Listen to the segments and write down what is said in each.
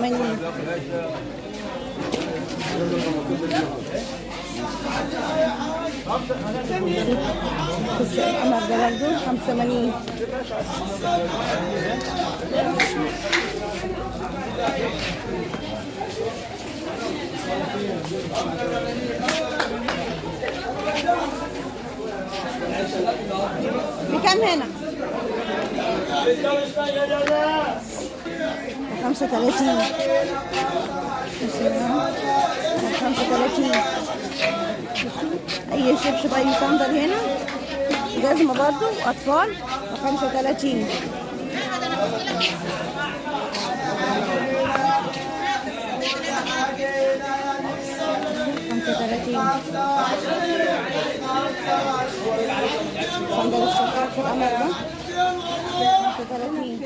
85. بص القمر ده برضه 85. بكام هنا؟ 35. 35. اي شبشب اي صندل هنا جزمه برضو اطفال 35. صندل الشفاف في القمر ده 35.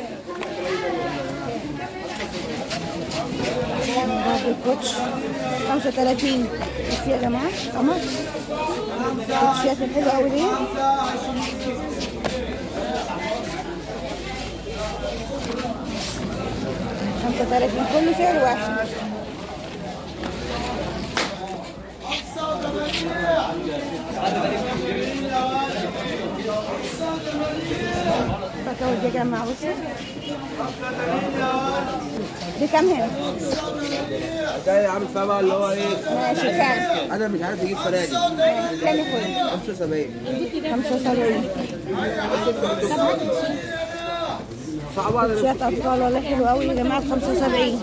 بعد الكوتش 35. بس يا جماعة قمر الكوتشيات الحلوة أوي دي. خمسة 30 كله سعر واحد. بكاوي يا جماعة بصوا بكام هنا؟ ده عامل فيها بقى اللي هو ايه؟ ماشي كام؟ انا مش عارف اجيب فرادي. كام يكون؟ 75. 75. صعبة على كوتشيات أطفال والله حلو أوي يا جماعة 75.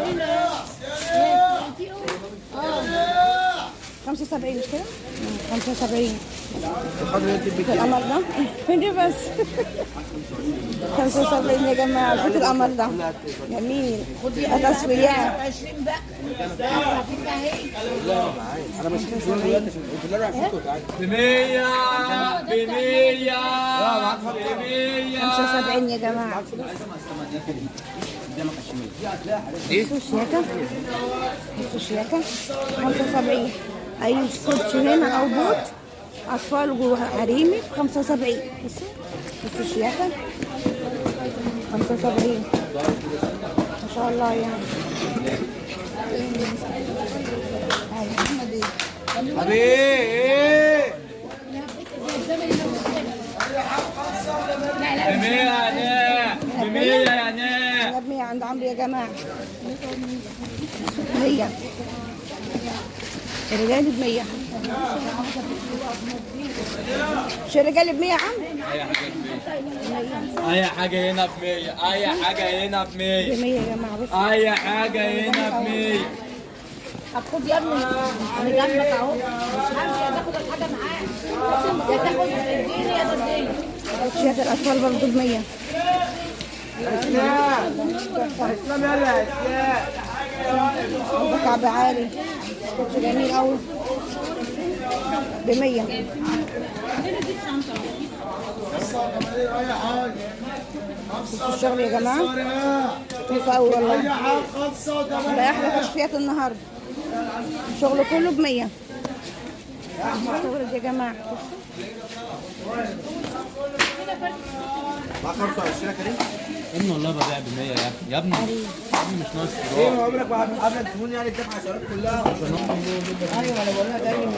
75 مش كده؟ 75. الخضر انت في القمر ده فين دي بس 75 يا جماعة. خد القمر ده جميل تسويات. انا مش دلوقتي انت اللي رايح فيكم تعالى ب 100 ب 100 75 يا جماعة. بصوا الشياكة بصوا الشياكة 75. أي كوتش هنا أو بوت أطفال وحريمي 75. بصوا الشياكة 75 ما شاء الله يعني. حبيبي ب 100 يا ناس ب 100 يا ناس. أنا ب 100 عند عمرو يا جماعة. 100 الرجال ب 100. شو الرجال ب 100 يا عم؟ اي حاجه هنا ب 100. اي حاجه هنا ب 100. ب 100 يا جماعة. بص اي حاجه هنا ب 100. طب خد يا ابني انا جنبك اهو. مش همشي يا تاخد الحاجه معاك يا تاخد تديني يا تديني. كوتشيات الاطفال برضه ب 100. اسلام يلا يا اسلام. ده كعب عالي كوتش جميل قوي ب 100. بصوا الشغل يا جماعه كيف قوي والله. ده احلى كشفيات النهارده. الشغل كله ب 100. الشغل يا جماعه مع 25 كريم. يا ابني والله ببيع ب 100 يا ابني مش ناقص ايه ما عمرك قبل الزبون يعني الدفعه الشباب كلها. ايوه انا بقول لها جاي مش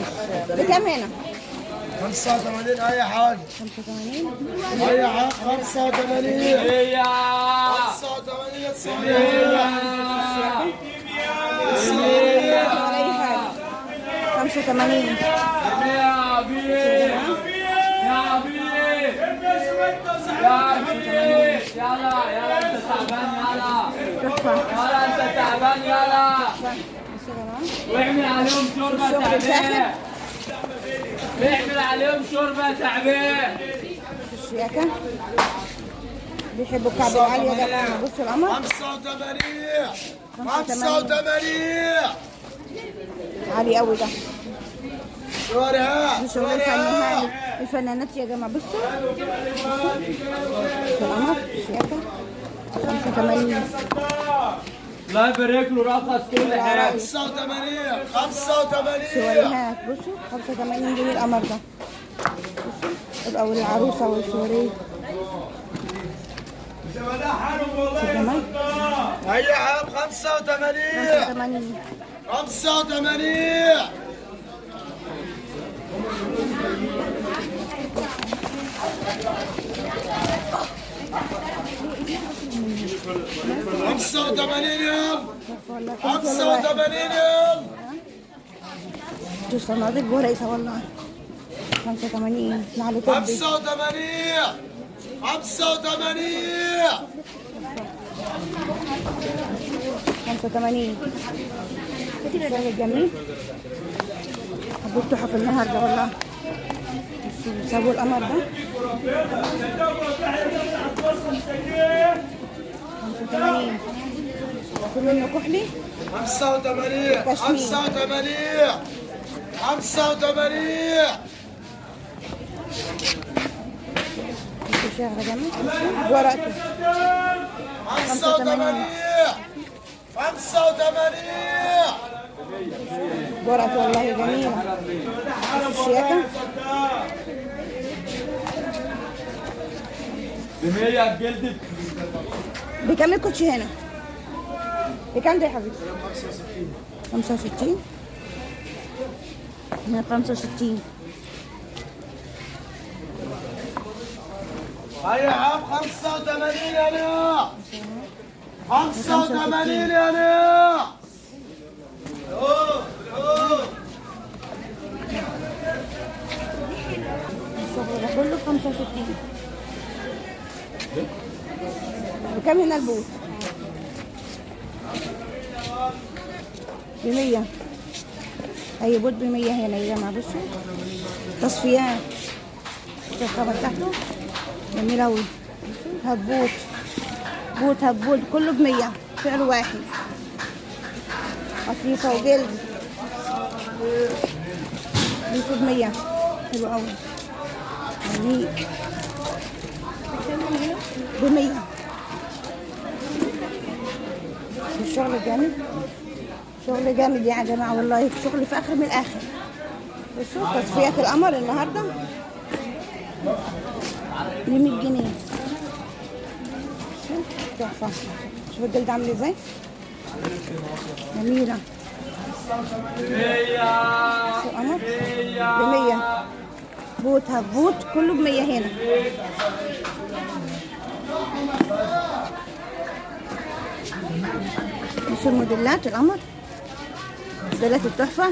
بكام هنا؟ 85 اي حاجه. 85 اي حاجه 85. 100 ولا اي حاجه 85. يا حبيبي يا حبيبي يا حبيبي. يلا انت تعبان يلا. تحفه. يلا انت تعبان يلا. واعمل عليهم شوربه تعبان. اعمل عليهم شوربه تعبان. الشياكه بيحبوا الكعب العالي يا جماعه. بصوا القمر 85 عالي قوي ده. شورها شغل الفنانات الفنانات يا جماعه. بصوا القمر الشياكه 85. الله يبارك له رخص كل حاجه. 85 سواريهات بصوا 85 جنيه القمر ده. بصوا او العروسه والسواريه يا جماعه هيا عام 85 85 85 يوم 85 يوم شو صناديق ورقتها والله 85 معلو طبي 85 85 شغل جميل. حبيت تحف النهارده والله. سابوا القمر ده 85 في منه كحلي 85 شغل جميل ورقته 85 ورقته والله جميلة. الشياكة ب100 بجلدك. بكام الكوتشي هنا؟ بكام ده يا حبيبي؟ 65 هنا 65 هيا عام 85 يا نيا 85 يا نيا الشغل ده كله 65. بكام هنا البوت؟ ب100. اي بوت ب100 هنا يا جماعه. بصوا تصفيات الخبر بتاعته جميل اوي. هبوت هبوت كله ب100 سعر واحد. قطيفه وجلد بيسو ب100 حلو اوي. جميل ب100. الشغل جامد شغل جامد يا جماعه والله. شغل في اخر من الاخر. بصوا تصفيات القمر النهارده ب 100 جنيه. تحفه. شوف الجلد عامل ازاي جميله. شو قمر ب100 بوت هبوت كله ب100 هنا. شو الموديلات القمر موديلات التحفه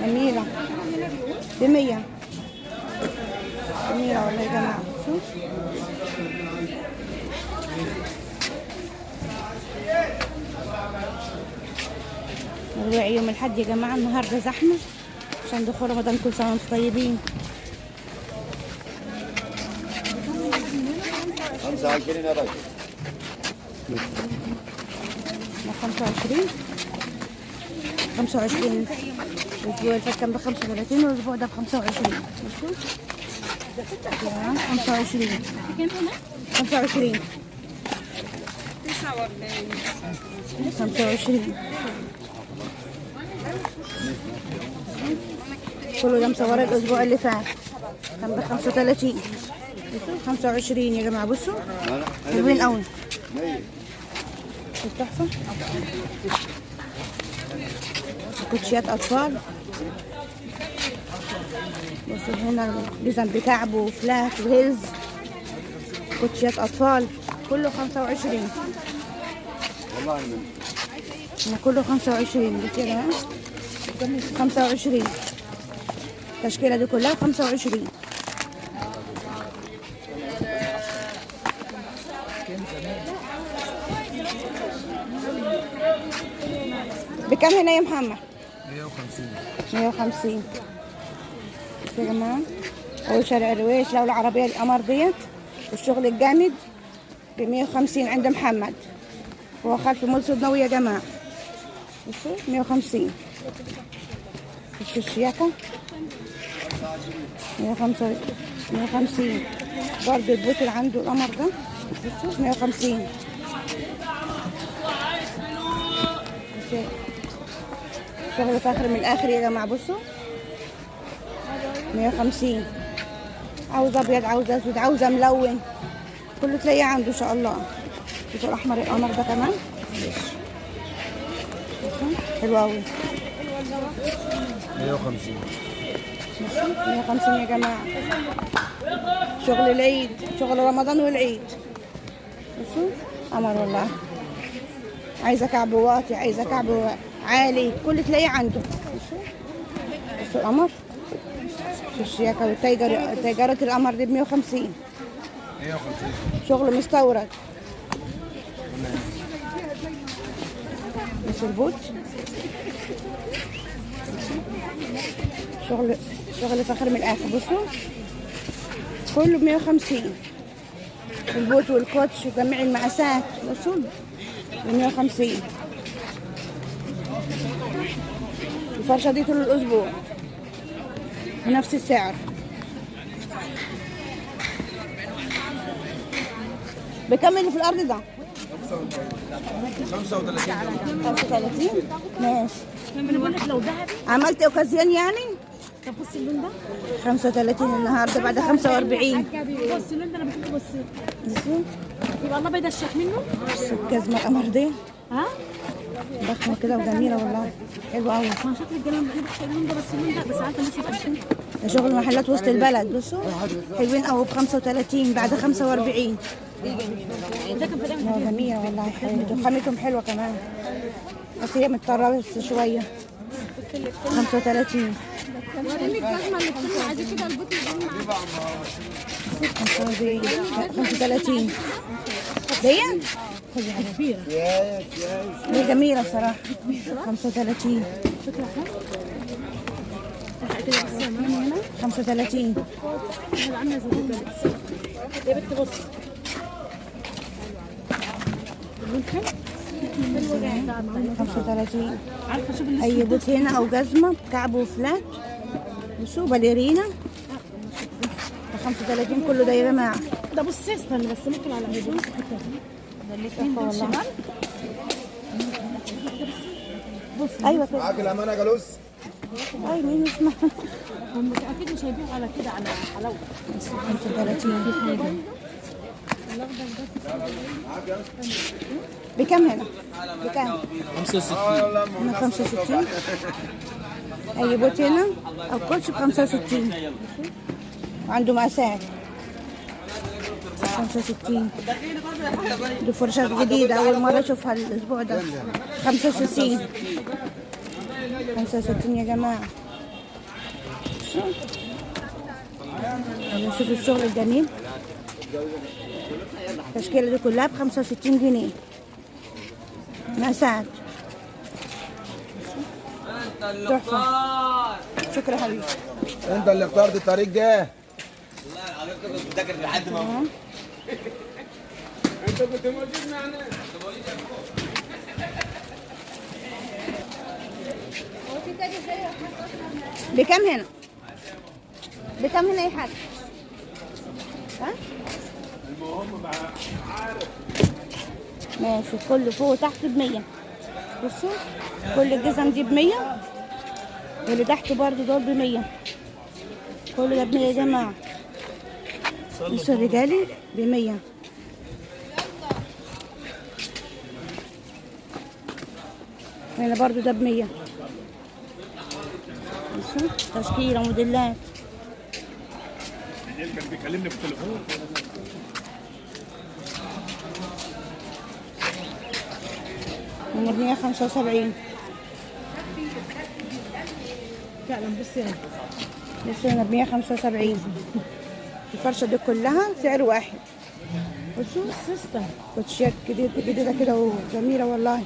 جميله ب100 جميله والله يا جماعه. شوف ربيع يوم الحد يا جماعه. النهارده زحمه عشان دخول رمضان. كل سنه وانتم طيبين. 25 يا راجل 25 الاسبوع اللي فات كان ب 35 والاسبوع ده ب 25. شوف 25 25 25 كله ده مصوره الاسبوع اللي فات كان ب 35. 25 يا جماعه. بصوا حلوين قوي. تحفه. كوتشيات اطفال. بصوا هنا الجزم بكعب وفلات وهيلز. كوتشيات اطفال كله 25 والله هنا كله 25. بس كده 25 التشكيله دي كلها 25. بكام هنا يا محمد؟ 150 يا جماعه. اول شارع الرويش. لو العربيه القمر ديت والشغل الجامد ب 150 عند محمد. هو خلف مول صدناوي يا جماعه. بصوا 150. بصوا الشياكه 150 برضه البوت اللي عنده القمر ده. بصوا 150. شغل في اخر من الاخر يا جماعه. بصوا 150. عاوز ابيض عاوز اسود عاوز ملون كله تلاقيه عنده ان شاء الله. شوفوا الاحمر القمر ده كمان حلو قوي. 150. 150 يا جماعه. شغل العيد، شغل رمضان والعيد. بصوا قمر والله. عايزه كعب واطي، عايزه كعب عالي، كل تلاقيه عنده. بصوا القمر. شوفوا الشياكه والتيجر، تيجرة القمر دي ب 150. 150. شغل مستورد. بصوا البوت. شغل فخر من الاخر. بصوا كله ب 150. البوت والكوتش وجميع المقاسات. بصوا ب 150. الفرشه دي طول الاسبوع بنفس السعر. بكم اللي في الارض ده؟ 35. 35 ماشي. انا بقول لك لو ذهبي. عملت اوكازيون يعني؟ طب بصي اللون ده. 35 النهارده بعد 45. بصي اللون ده انا بحبه. بصي بصوا يبقى الله بيدشك منه. الجزمه القمر دي ها ضخمه كده وجميله والله، حلوه قوي. ما شكل الجلال بحب اللون ده. بس اللون ده بس عارفه مش بقى ده شغل محلات وسط البلد. بصوا حلوين قوي ب 35 بعد 45. ده كان في جميله والله، حلوه وخامتهم حلوه كمان، بس هي متطربه شويه. 35. وريني الجزمه اللي بتكون عايزه كده البوت اللي معاها. 35 دي كبيره. دي جميله بصراحه. 35 35 عامله زي الجلال. يا بنت بصي اللون حلو. 35. عارفه شوف اللي اي بوت هنا او جزمه كعب وفلات. بصوا باليرينا 35 كله ده يا جماعه. ده بصي استنى بس ممكن على هدوء. ده الاثنين دول شمال. ايوه كده. معاك الامانه يا جلوس. اي مين اسمها؟ هم اكيد مش هيبيعوا على كده على حلاوه. 35 بكم هنا؟ بكم؟ 65. هنا 65. اي بوت هنا او كوتش ب 65 وعنده مقاسات. 65 دي فرشات جديدة أول مرة أشوفها الأسبوع ده. 65 65 يا جماعة. نشوف الشغل الجميل. التشكيلة دي كلها ب 65 جنيه مقاسات. تحفة. شكرا حبيبي. انت اللي اخترت الطريق ده. والله العظيم كنت بتذاكر لحد ما انت كنت موجود معنا. بكم هنا؟ بكم هنا أي حاجة؟ ها؟ ماشي كله فوق وتحت ب100. بصوا كل الجزم دي ب100 واللي تحت برضه دول ب100. كله ده ب100 يا جماعة. بصوا الرجالي ب100. هنا برضه ده ب100. بصوا تشكيلة موديلات. كان بيكلمني في التليفون. من 175. فعلا بصي هنا. بصوا هنا ب175. الفرشة دي كلها سعر واحد. بصوا سيستم. كوتشيات جديدة كده وجميلة والله.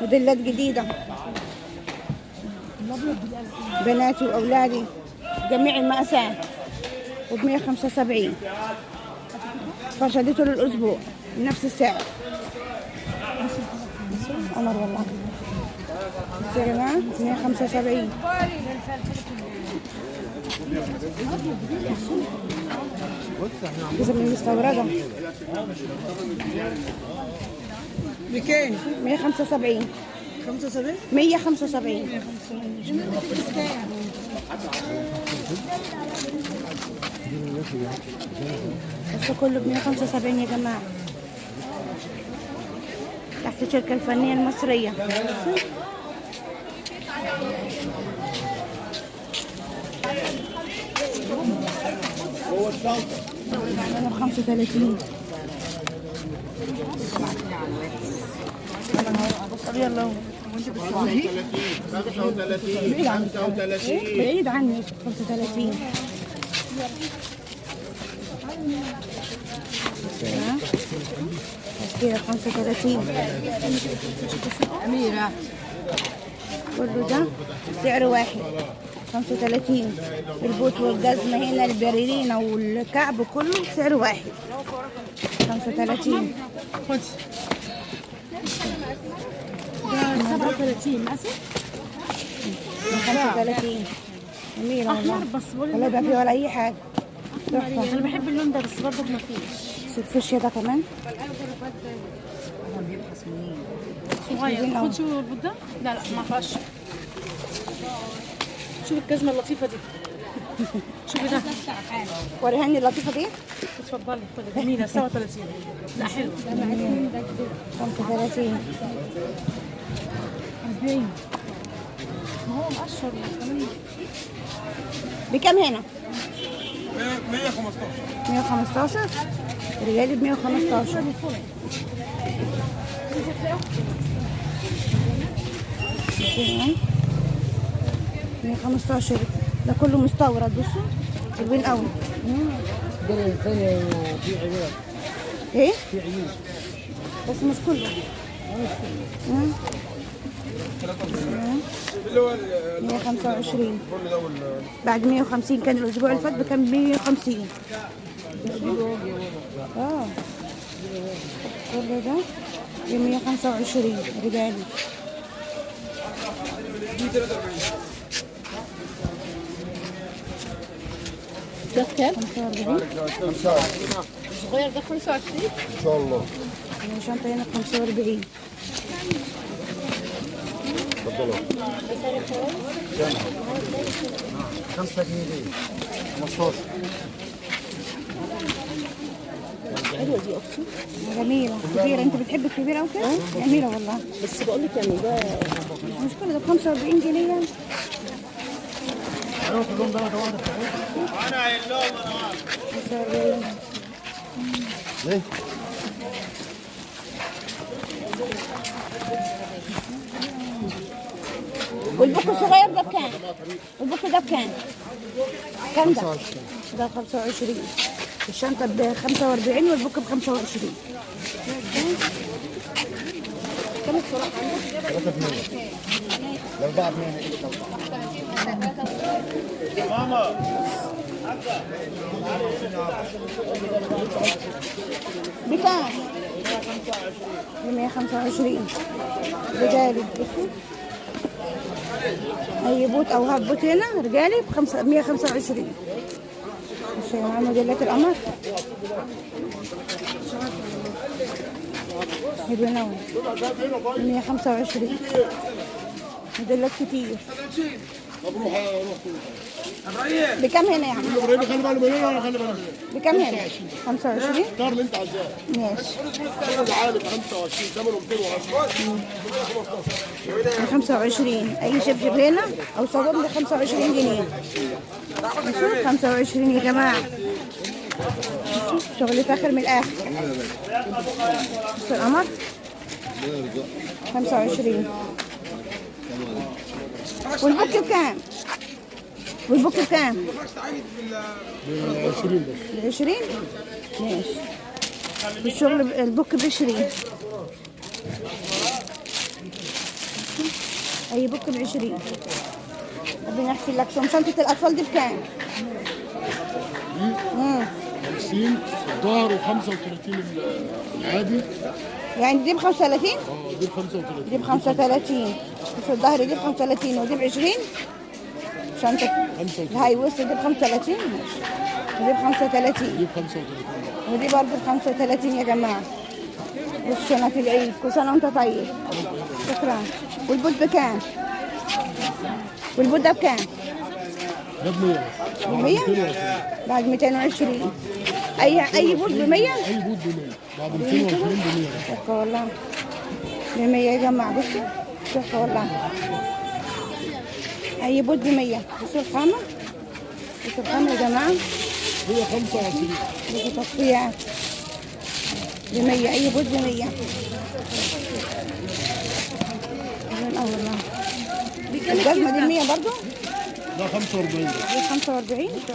موديلات جديدة. بناتي وأولادي جميع المقاسات وب175. الفرشة دي طول الأسبوع بنفس السعر. قمر والله. بصوا يا جماعة 175. جزم المستوردة بكام؟ 175. 75. 175. بس كله ب175 يا جماعة. تحت الشركة الفنية المصرية. 35. يلا 35 بعيد عني. 35 كده. 35 أميرة. كله ده سعر واحد 35. البوت والجزمة هنا البريرينا والكعب كله سعر واحد 35. 37 اسف. 35 جميلة والله. ولا يبقى فيه ولا أي حاجة. انا بحب اللون ده بس برضه ما فيش. الفوشيا ده كمان صغير. خد شوف البوت ده. لا ما فيهاش. شوف الجزمه اللطيفه دي. شوفي ده. وريهاني اللطيفة دي. اتفضلي خدي جميله. 37. لا حلو. 35 40. ما هو مقشر كمان. بكام هنا؟ 115. 115. رجالي ب 115. كمان 115. ده كله مستورد. بصوا حلوين قوي. ايه؟ بس مش كله. 125. بعد 150 كان الاسبوع اللي فات بكام؟ 150. كل ده ب 125 رجالي. ده كام؟ 45. صغير ده 25 ان شاء الله. الشنطة هنا ب 45. اتفضلوا. 5 جنيه. 15. حلوة دي اختي. جميلة كبيرة. انت بتحب الكبيرة او كده؟ جميلة والله. بس بقول لك يعني ده مش كله ده ب 45 جنيه يعني. ايوه كلهم ده واحده. انا قايل لهم انا عارف. 45. ليه؟ والبوك الصغير ده بكام؟ والبوك ده بكام؟ كام ده؟ 25. ده 25. الشنطة ب 45 والبوك ب 25. كم الفراغ عندك؟ 3 جنيه. الأربعة جنيه. ماما بكام؟ ب 125. رجالي بصوا. أي بوت أو هاف بوت هنا رجالي ب 125. مش مع موديلات القمر. حلوين أوي. 125. موديلات كتير. بكام هنا يا عم؟ بكام هنا؟ 25. اختار اللي انت عايزاه. ماشي. عالي ب 25 ثمنه 210. 25. أي شبشب هنا أو صابون ب 25 جنيه. 25 يا جماعة. شغل فاخر من الآخر. بص القمر 25. والبوك بكام؟ والبوك بكام؟ 20 بس. 20. ماشي. الشغل البوك ب 20. أي بوك ب 20. ربنا يحفظ لك. شنطة الأطفال دي بكام؟ 50 ظهر و35 العادي. يعني دي ب 35؟ دي ب 35. دي ب 35. بس الظهر دي ب 35 ودي ب 20. شنطة الهاي ويست دي ب 35. ودي ب 35. دي ب 35. ودي برضه ب 35 يا جماعة. والشنط العيد كل سنة وأنت طيب. شكرا. والبوت بكام؟ والبوت ده بكام؟ ده ب 100. 100 بعد 220. أي بوت ب 100؟ اي بوت ب 100 بعد 220 ب 100. شكرا والله. ب100 يا جماعة. بصوا تحفة والله. أي بود ب100. بصوا الخامة، بصوا الخامة يا جماعة. هي 25. بصوا تصفية ب100. أي بود ب100. الجزمة دي 100 برضو. ده 45. دي 45.